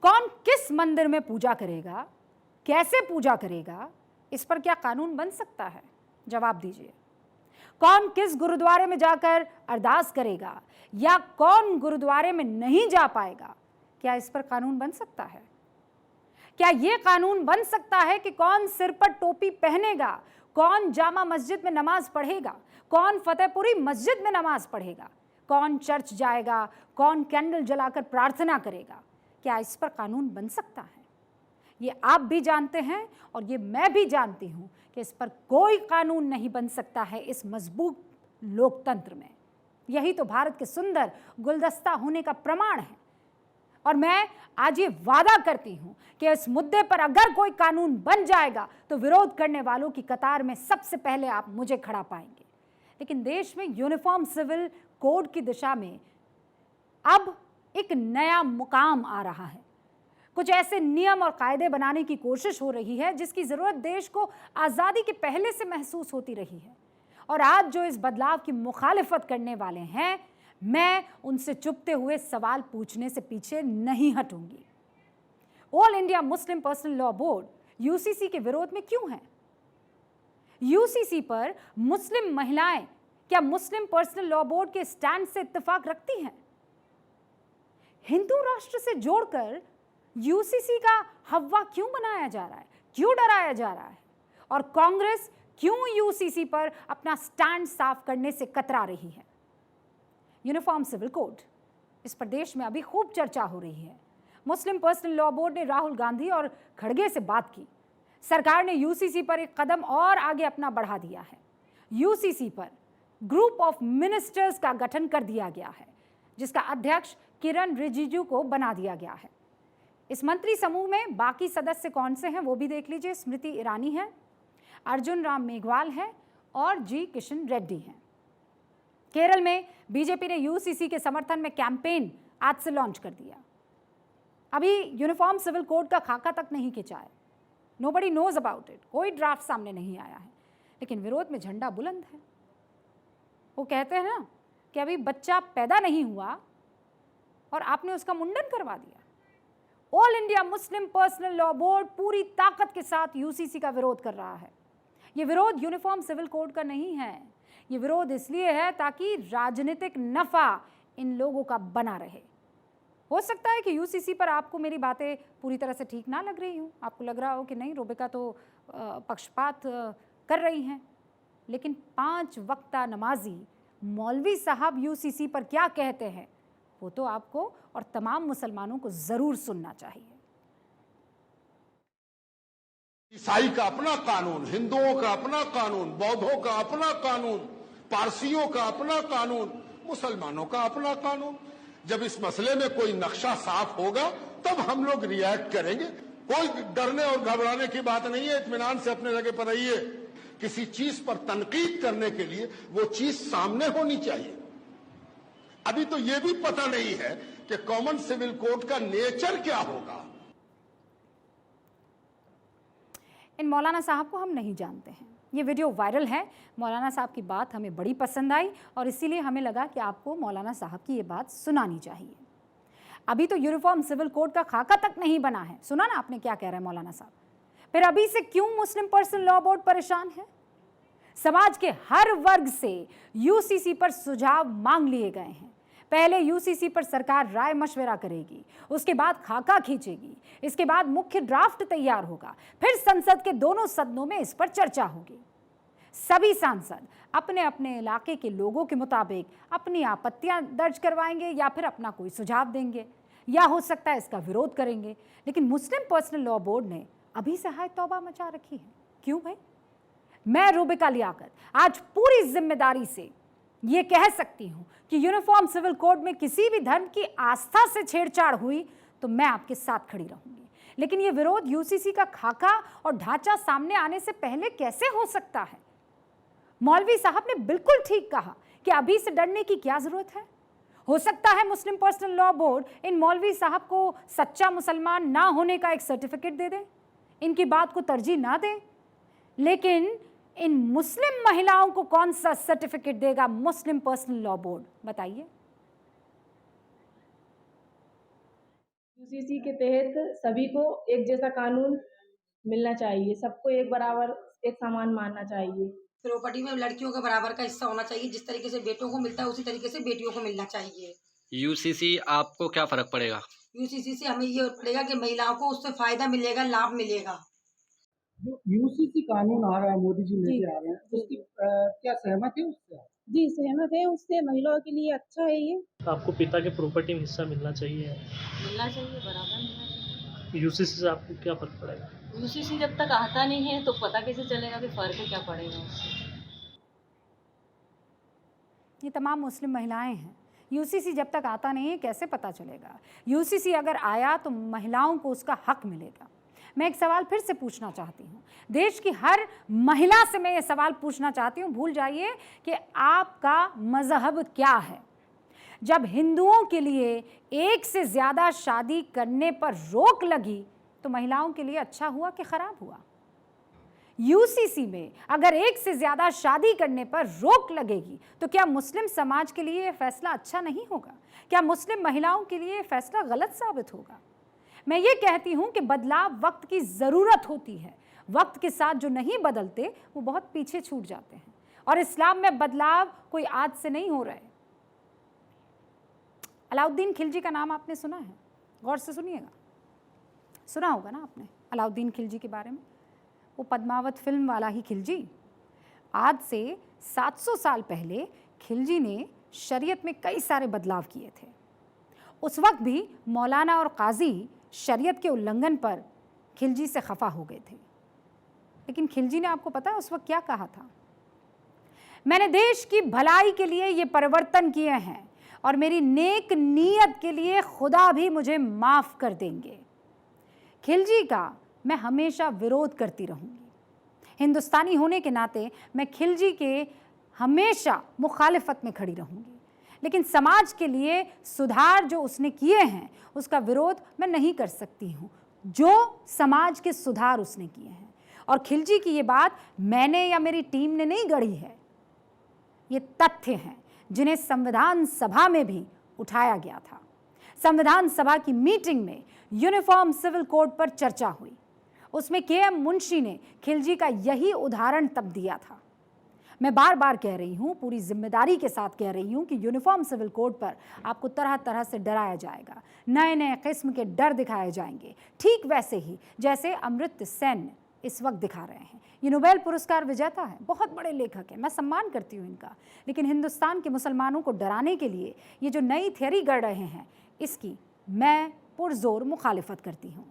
कौन किस मंदिर में पूजा करेगा, कैसे पूजा करेगा, इस पर क्या कानून बन सकता है? जवाब दीजिए। कौन किस गुरुद्वारे में जाकर अरदास करेगा या कौन गुरुद्वारे में नहीं जा पाएगा, क्या इस पर कानून बन सकता है? क्या यह कानून बन सकता है कि कौन सिर पर टोपी पहनेगा, कौन जामा मस्जिद में नमाज पढ़ेगा, कौन फतेहपुरी मस्जिद में नमाज पढ़ेगा, कौन चर्च जाएगा, कौन कैंडल जलाकर प्रार्थना करेगा, क्या इस पर कानून बन सकता है? ये आप भी जानते हैं और ये मैं भी जानती हूं कि इस पर कोई कानून नहीं बन सकता है इस मजबूत लोकतंत्र में। यही तो भारत के सुंदर गुलदस्ता होने का प्रमाण है। और मैं आज ये वादा करती हूं कि इस मुद्दे पर अगर कोई कानून बन जाएगा तो विरोध करने वालों की कतार में सबसे पहले आप मुझे खड़ा पाएंगे। लेकिन देश में यूनिफॉर्म सिविल कोड की दिशा में अब एक नया मुकाम आ रहा है। कुछ ऐसे नियम और कायदे बनाने की कोशिश हो रही है जिसकी जरूरत देश को आजादी के पहले से महसूस होती रही है। और आज जो इस बदलाव की मुखालिफत करने वाले हैं, मैं उनसे चुपते हुए सवाल पूछने से पीछे नहीं हटूंगी। All India Muslim Personal Law Board UCC के विरोध में क्यों है? यूसीसी पर मुस्लिम महिलाएं क्या मुस्लिम पर्सनल लॉ बोर्ड के स्टैंड से इत्तेफाक रखती हैं? हिंदू राष्ट्र से जोड़कर यूसीसी का हव्वा क्यों बनाया जा रहा है, क्यों डराया जा रहा है? और कांग्रेस क्यों यूसीसी पर अपना स्टैंड साफ करने से कतरा रही है? यूनिफॉर्म सिविल कोड, इस प्रदेश में अभी खूब चर्चा हो रही है। मुस्लिम पर्सनल लॉ बोर्ड ने राहुल गांधी और खड़गे से बात की। सरकार ने यूसीसी पर एक कदम और आगे अपना बढ़ा दिया है। यूसीसी पर ग्रुप ऑफ मिनिस्टर्स का गठन कर दिया गया है, जिसका अध्यक्ष किरण रिजिजू को बना दिया गया है। इस मंत्री समूह में बाकी सदस्य कौन से हैं वो भी देख लीजिए। स्मृति ईरानी है, अर्जुन राम मेघवाल है और जी किशन रेड्डी हैं। केरल में बीजेपी ने यूसीसी के समर्थन में कैंपेन आज से लॉन्च कर दिया। अभी यूनिफॉर्म सिविल कोड का खाका तक नहीं खिंचा है। नोबडी नोज अबाउट इट, कोई ड्राफ्ट सामने नहीं आया है, लेकिन विरोध में झंडा बुलंद है। वो कहते हैं ना कि अभी बच्चा पैदा नहीं हुआ और आपने उसका मुंडन करवा दिया। All India Muslim Personal Law board पूरी ताकत के साथ यूसीसी का विरोध कर रहा है। ये विरोध यूनिफॉर्म सिविल कोड का नहीं है, ये विरोध इसलिए है ताकि राजनीतिक नफा इन लोगों का बना रहे। हो सकता है कि यूसीसी पर आपको मेरी बातें पूरी तरह से ठीक ना लग रही हूँ, आपको लग रहा हो कि नहीं रुबिका तो पक्षपात कर रही हैं, लेकिन 5 वक्ता नमाजी मौलवी साहब यूसीसी पर क्या कहते हैं वो तो आपको और तमाम मुसलमानों को जरूर सुनना चाहिए। ईसाई का अपना कानून, हिंदुओं का अपना कानून, बौद्धों का अपना कानून, पारसियों का अपना कानून, मुसलमानों का अपना कानून। जब इस मसले में कोई नक्शा साफ होगा तब हम लोग रिएक्ट करेंगे। कोई डरने और घबराने की बात नहीं है, इत्मीनान से अपने जगह पर रहिए। किसी चीज पर तनकीद करने के लिए वो चीज सामने होनी चाहिए। अभी तो ये भी पता नहीं है कि कॉमन सिविल कोड का नेचर क्या होगा। इन मौलाना साहब को हम नहीं जानते हैं। ये वीडियो वायरल है, मौलाना साहब की बात हमें बड़ी पसंद आई और इसीलिए हमें लगा कि आपको मौलाना साहब की ये बात सुनानी चाहिए। अभी तो यूनिफॉर्म सिविल कोड का खाका तक नहीं बना है। सुना ना आपने क्या कह रहे हैं मौलाना साहब? फिर अभी से क्यों मुस्लिम पर्सनल लॉ बोर्ड परेशान है? समाज के हर वर्ग से यूसीसी पर सुझाव मांग लिए गए हैं। पहले यूसीसी पर सरकार राय मशवरा करेगी, उसके बाद खाका खींचेगी, इसके बाद मुख्य ड्राफ्ट तैयार होगा, फिर संसद के दोनों सदनों में इस पर चर्चा होगी। सभी सांसद अपने अपने इलाके के लोगों के मुताबिक अपनी आपत्तियां दर्ज करवाएंगे या फिर अपना कोई सुझाव देंगे या हो सकता है इसका विरोध करेंगे। लेकिन मुस्लिम पर्सनल लॉ बोर्ड ने अभी से हाय तौबा मचा रखी है। क्यों भाई? मैं रुबिका लियाकत आज पूरी जिम्मेदारी से ये कह सकती हूं कि यूनिफॉर्म सिविल कोड में किसी भी धर्म की आस्था से छेड़छाड़ हुई तो मैं आपके साथ खड़ी रहूंगी। लेकिन ये विरोध यूसीसी का खाका और ढांचा सामने आने से पहले कैसे हो सकता है? मौलवी साहब ने बिल्कुल ठीक कहा कि अभी से डरने की क्या जरूरत है। हो सकता है मुस्लिम पर्सनल लॉ बोर्ड इन मौलवी साहब को सच्चा मुसलमान ना होने का एक सर्टिफिकेट दे दे, इनकी बात को तरजीह ना दे, लेकिन इन मुस्लिम महिलाओं को कौन सा सर्टिफिकेट देगा मुस्लिम पर्सनल लॉ बोर्ड? बताइए। यूसीसी के तहत सभी को एक जैसा कानून मिलना चाहिए, सबको एक बराबर एक समान मानना चाहिए। प्रॉपर्टी में लड़कियों का बराबर का हिस्सा होना चाहिए, जिस तरीके से बेटों को मिलता है उसी तरीके से बेटियों को मिलना चाहिए। यूसीसी आपको क्या फर्क पड़ेगा? यूसीसी से हमें ये पड़ेगा कि महिलाओं को उससे फायदा मिलेगा, लाभ मिलेगा। जो यूसीसी कानून आ रहा है, मोदी जी जी। लेके आ रहे हैं, उसकी क्या सहमत है उससे? जी सहमत है, उससे महिलाओं के लिए अच्छा है ये। आपको पिता के प्रॉपर्टी में हिस्सा मिलना चाहिए। बराबर मिलना चाहिए। यूसीसी से आपको क्या फर्क पड़ेगा? यूसीसी जब तक आता नहीं है तो पता कैसे चलेगा कि फ़र्क क्या पड़ेगा उससे। ये तमाम मुस्लिम महिलाएं हैं। यूसीसी जब तक आता नहीं है कैसे पता चलेगा? यूसीसी अगर आया तो महिलाओं को उसका हक मिलेगा। मैं एक सवाल फिर से पूछना चाहती हूँ, देश की हर महिला से मैं ये सवाल पूछना चाहती हूँ, भूल जाइए कि आपका मजहब क्या है। जब हिंदुओं के लिए एक से ज़्यादा शादी करने पर रोक लगी तो महिलाओं के लिए अच्छा हुआ कि ख़राब हुआ? यूसीसी में अगर एक से ज़्यादा शादी करने पर रोक लगेगी तो क्या मुस्लिम समाज के लिए यह फैसला अच्छा नहीं होगा? क्या मुस्लिम महिलाओं के लिए यह फैसला गलत साबित होगा? मैं ये कहती हूँ कि बदलाव वक्त की ज़रूरत होती है। वक्त के साथ जो नहीं बदलते वो बहुत पीछे छूट जाते हैं। और इस्लाम में बदलाव कोई आज से नहीं हो रहे। अलाउद्दीन खिलजी का नाम आपने सुना है? गौर से सुनिएगा, सुना होगा ना आपने अलाउद्दीन खिलजी के बारे में। वो पद्मावत फिल्म वाला ही खिलजी। आज से 700 साल पहले खिलजी ने शरीयत में कई सारे बदलाव किए थे। उस वक्त भी मौलाना और काजी शरीयत के उल्लंघन पर खिलजी से खफा हो गए थे। लेकिन खिलजी ने, आपको पता है उस वक्त क्या कहा था? मैंने देश की भलाई के लिए ये परिवर्तन किए हैं और मेरी नेक नीयत के लिए खुदा भी मुझे माफ़ कर देंगे। खिलजी का मैं हमेशा विरोध करती रहूँगी। हिंदुस्तानी होने के नाते मैं खिलजी के हमेशा मुखालिफत में खड़ी रहूँगी। लेकिन समाज के लिए सुधार जो उसने किए हैं उसका विरोध मैं नहीं कर सकती हूँ, जो समाज के सुधार उसने किए हैं। और खिलजी की ये बात मैंने या मेरी टीम ने नहीं गढ़ी है, ये तथ्य हैं जिन्हें संविधान सभा में भी उठाया गया था। संविधान सभा की मीटिंग में यूनिफॉर्म सिविल कोड पर चर्चा हुई। उसमें केएम मुंशी ने खिलजी का यही उदाहरण तब दिया था। मैं बार बार कह रही हूँ, पूरी जिम्मेदारी के साथ कह रही हूँ कि यूनिफॉर्म सिविल कोड पर आपको तरह तरह से डराया जाएगा, नए नए किस्म के डर दिखाए जाएंगे, ठीक वैसे ही जैसे अमृत सेन इस वक्त दिखा रहे हैं। ये नोबेल पुरस्कार विजेता है, बहुत बड़े लेखक हैं, मैं सम्मान करती हूँ इनका। लेकिन हिंदुस्तान के मुसलमानों को डराने के लिए ये जो नई थियरी गढ़ रहे हैं, इसकी मैं पुरजोर मुखालिफत करती हूँ।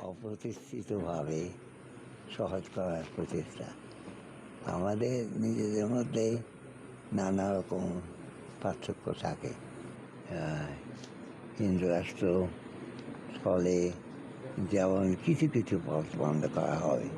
অপ্রতিষ্ঠিতভাবে সহজ করার প্রচেষ্টা, আমাদের নিজেদের মধ্যে নানা রকম পার্থক্য থাকে। হিন্দু রাষ্ট্র ফলে যেমন কিছু কিছু পথ বন্ধ করা হবে।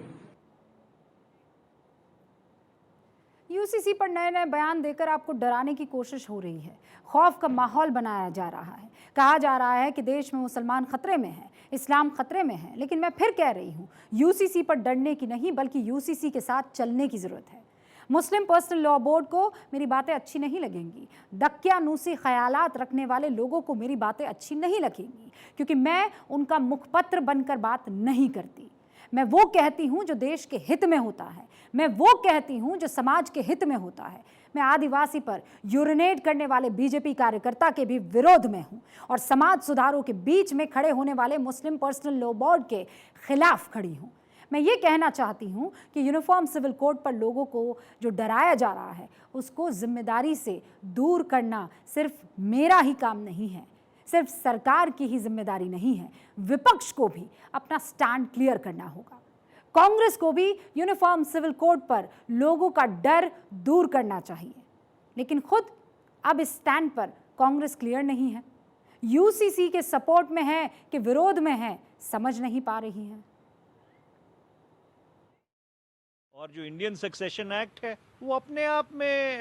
यूसीसी पर नए नए बयान देकर आपको डराने की कोशिश हो रही है, खौफ का माहौल बनाया जा रहा है। कहा जा रहा है कि देश में मुसलमान खतरे में है, इस्लाम खतरे में है। लेकिन मैं फिर कह रही हूँ, यूसीसी पर डरने की नहीं बल्कि यूसीसी के साथ चलने की ज़रूरत है। मुस्लिम पर्सनल लॉ बोर्ड को मेरी बातें अच्छी नहीं लगेंगी, दक्यानूसी ख्यालात रखने वाले लोगों को मेरी बातें अच्छी नहीं लगेंगी, क्योंकि मैं उनका मुखपत्र बनकर बात नहीं करती। मैं वो कहती हूँ जो देश के हित में होता है, मैं वो कहती हूँ जो समाज के हित में होता है। मैं आदिवासी पर यूरिनेट करने वाले बीजेपी कार्यकर्ता के भी विरोध में हूँ और समाज सुधारों के बीच में खड़े होने वाले मुस्लिम पर्सनल लॉ बोर्ड के खिलाफ खड़ी हूँ। मैं ये कहना चाहती हूँ कि यूनिफॉर्म सिविल कोड पर लोगों को जो डराया जा रहा है उसको जिम्मेदारी से दूर करना सिर्फ मेरा ही काम नहीं है, सिर्फ सरकार की ही जिम्मेदारी नहीं है। विपक्ष को भी अपना स्टैंड क्लियर करना होगा। कांग्रेस को भी यूनिफॉर्म सिविल कोड पर लोगों का डर दूर करना चाहिए। लेकिन खुद अब इस स्टैंड पर कांग्रेस क्लियर नहीं है, यूसीसी के सपोर्ट में है कि विरोध में है, समझ नहीं पा रही है। और जो इंडियन सक्सेशन एक्ट है वो अपने आप में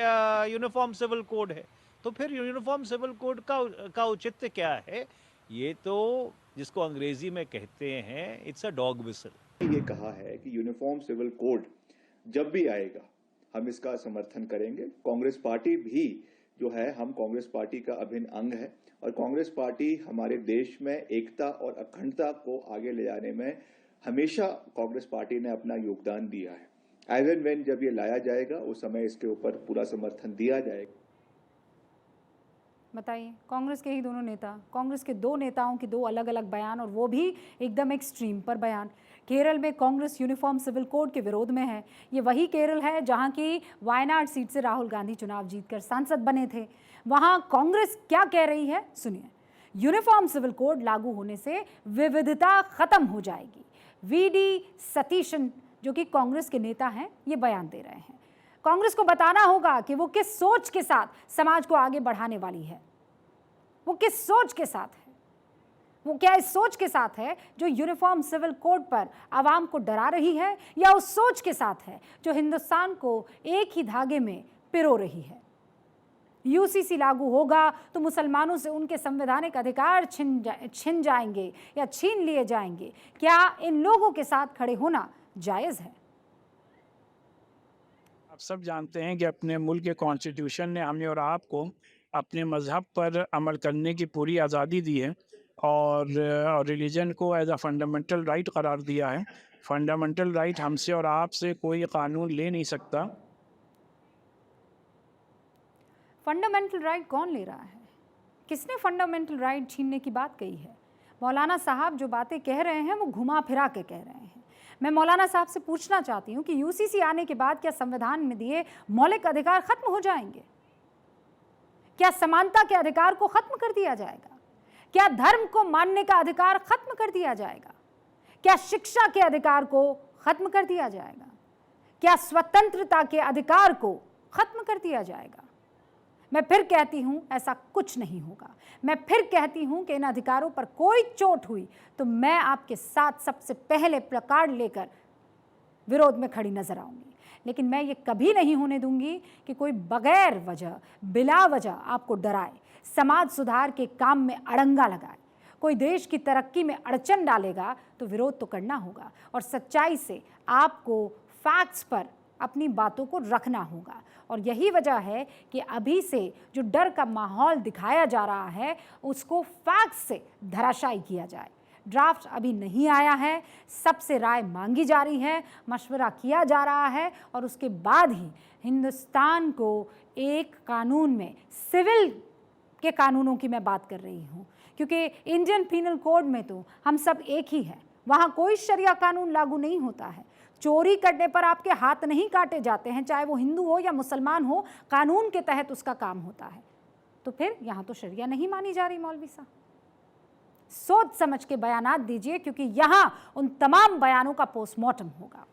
यूनिफॉर्म सिविल कोड है, तो फिर यूनिफॉर्म सिविल कोड का औचित्य क्या है? ये तो जिसको अंग्रेजी में कहते हैं इट्स अ डॉग विसल। ये कहा है कि यूनिफॉर्म सिविल कोड जब भी आएगा हम इसका समर्थन करेंगे। कांग्रेस पार्टी भी जो है हम कांग्रेस पार्टी का अभिन्न अंग है और कांग्रेस पार्टी हमारे देश में एकता और अखंडता को आगे ले जाने में हमेशा कांग्रेस पार्टी ने अपना योगदान दिया है। एज एंड व्हेन जब ये लाया जाएगा उस समय इसके ऊपर पूरा समर्थन दिया जाएगा। बताइए, कांग्रेस के ही दोनों नेता, कांग्रेस के दो नेताओं की दो अलग अलग बयान, और वो भी एकदम एक्सट्रीम पर बयान। केरल में कांग्रेस यूनिफॉर्म सिविल कोड के विरोध में है। ये वही केरल है जहां की वायनाड सीट से राहुल गांधी चुनाव जीतकर सांसद बने थे। वहां कांग्रेस क्या कह रही है, सुनिए। यूनिफॉर्म सिविल कोड लागू होने से विविधता खत्म हो जाएगी। वीडी सतीशन जो कि कांग्रेस के नेता हैं, ये बयान दे रहे हैं। कांग्रेस को बताना होगा कि वो किस सोच के साथ समाज को आगे बढ़ाने वाली है। वो किस सोच के साथ है, वो क्या इस सोच के साथ है जो यूनिफॉर्म सिविल कोड पर आवाम को डरा रही है, या उस सोच के साथ है जो हिंदुस्तान को एक ही धागे में पिरो रही है। यूसीसी लागू होगा तो मुसलमानों से उनके संवैधानिक अधिकार छिन जाएंगे या छीन लिए जाएंगे। क्या इन लोगों के साथ खड़े होना जायज़ है? आप सब जानते हैं कि अपने मुल्क के कॉन्स्टिट्यूशन ने हमें और आपको अपने मज़हब पर अमल करने की पूरी आज़ादी दी है और रिलीजन को एज अ फंडामेंटल राइट करार दिया है। फंडामेंटल राइट हमसे और आपसे कोई कानून ले नहीं सकता। फंडामेंटल राइट कौन ले रहा है? किसने फंडामेंटल राइट छीनने की बात कही है? मौलाना साहब जो बातें कह रहे हैं वो घुमा फिरा के कह रहे हैं। मैं मौलाना साहब से पूछना चाहती हूँ कि यूसीसी आने के बाद क्या संविधान में दिए मौलिक अधिकार खत्म हो जाएंगे? क्या समानता के अधिकार को खत्म कर दिया जाएगा? क्या धर्म को मानने का अधिकार खत्म कर दिया जाएगा? क्या शिक्षा के अधिकार को खत्म कर दिया जाएगा? क्या स्वतंत्रता के अधिकार को खत्म कर दिया जाएगा? मैं फिर कहती हूं ऐसा कुछ नहीं होगा। मैं फिर कहती हूं कि इन अधिकारों पर कोई चोट हुई तो मैं आपके साथ सबसे पहले प्लकार्ड लेकर विरोध में खड़ी नजर आऊंगी। लेकिन मैं ये कभी नहीं होने दूंगी कि कोई बगैर वजह, बिला वजह आपको डराए, समाज सुधार के काम में अड़ंगा लगाए। कोई देश की तरक्की में अड़चन डालेगा तो विरोध तो करना होगा और सच्चाई से आपको फैक्ट्स पर अपनी बातों को रखना होगा। और यही वजह है कि अभी से जो डर का माहौल दिखाया जा रहा है उसको फैक्ट्स से धराशायी किया जाए। ड्राफ्ट अभी नहीं आया है, सबसे राय मांगी जा रही है, मशवरा किया जा रहा है और उसके बाद ही हिंदुस्तान को एक कानून में, सिविल के कानूनों की मैं बात कर रही हूँ, क्योंकि इंडियन पीनल कोड में तो हम सब एक ही हैं। वहाँ कोई शरिया कानून लागू नहीं होता है। चोरी करने पर आपके हाथ नहीं काटे जाते हैं, चाहे वो हिंदू हो या मुसलमान हो, कानून के तहत उसका काम होता है। तो फिर यहाँ तो शरिया नहीं मानी जा रही। मौलवी साहब सोच समझ के बयानात दीजिए, क्योंकि यहाँ उन तमाम बयानों का पोस्टमार्टम होगा।